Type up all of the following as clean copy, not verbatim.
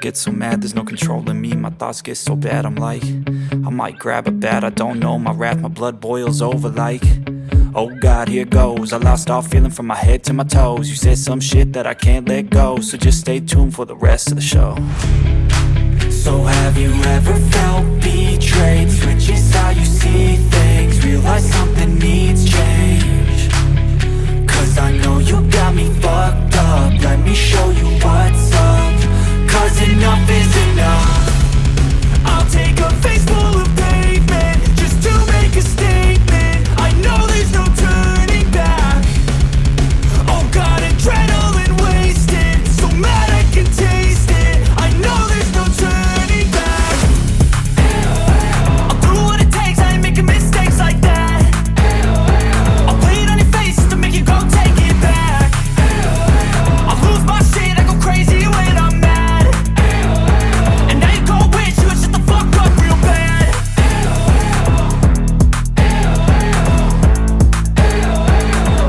get so mad, there's no controlling me. My thoughts get so bad, I'm like, I might grab a bat, I don't know. My wrath, my blood boils over like, oh God, here goes. I lost all feeling from my head to my toes. You said some shit that I can't let go, so just stay tuned for the rest of the show. So have you ever felt betrayed? Switches how you see things, realize something needs change. Cause I know you got me fucked up, let me show you what's up. Cause enough is enough. I'll take a face full of pavement just to make a statement. I know there's no turning back. Oh God, adrenaline wasted, so mad I can taste it. I know there's no turning back. I'll do what it takes, I ain't making mistakes like that. I'll play it on your face to make you go take it back. I'll lose my shit, I go crazy when I'm mad. And now you go wish you would shut the fuck up real bad.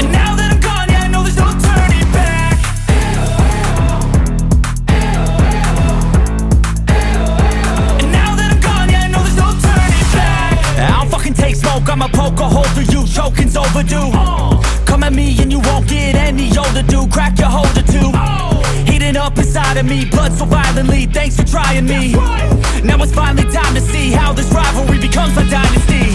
And now that I'm gone, yeah, I know there's no turning back. And now that I'm gone, yeah, I know there's no turning back. I don't fucking take smoke, I'ma poke a hole through you, choking's overdue. Come at me and you won't get any older, dude. Crack your holder too. Heating up inside of me, blood so violently. Thanks for trying me. Now it's finally time to see how this rivalry becomes a dynasty.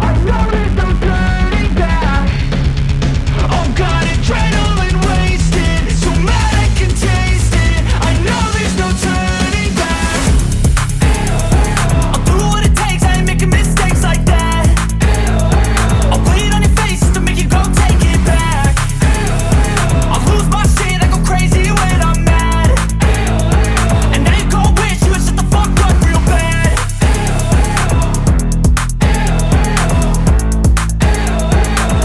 I know there's no turning back. Oh God, adrenaline wasted, so mad I can taste it. I know there's no turning back. I'll do what it takes, I ain't making mistakes like that. I'll play it on your face to make you go take it back. I'll lose my shit, I go crazy when I'm mad. And now you go wish you would shut the fuck up real bad.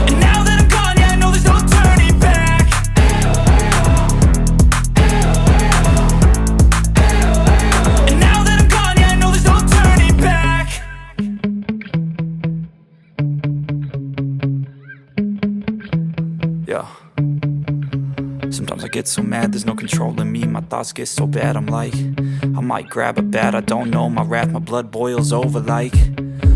And now that I'm gone, yeah, I know there's no turning back. And now that I'm gone, yeah, I know there's no turning back. Yeah. Sometimes I get so mad, there's no controlling me. My thoughts get so bad, I'm like, I might grab a bat, I don't know. My wrath, my blood boils over like,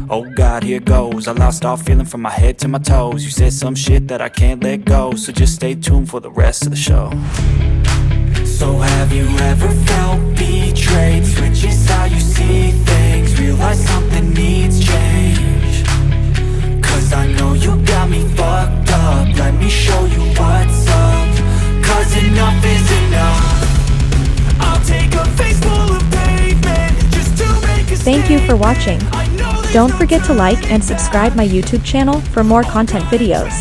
oh God, here goes. I lost all feeling from my head to my toes. You said some shit that I can't let go, so just stay tuned for the rest of the show. So have you ever felt betrayed? Switches how you see things, realize something needs change. Cause I know you got me fucked up, let me show you what's up. Cause enough is enough. I'll take a face full of pavement just to make a Thank you for watching. I know there's Don't no forget to like and turning subscribe my YouTube channel for more content videos.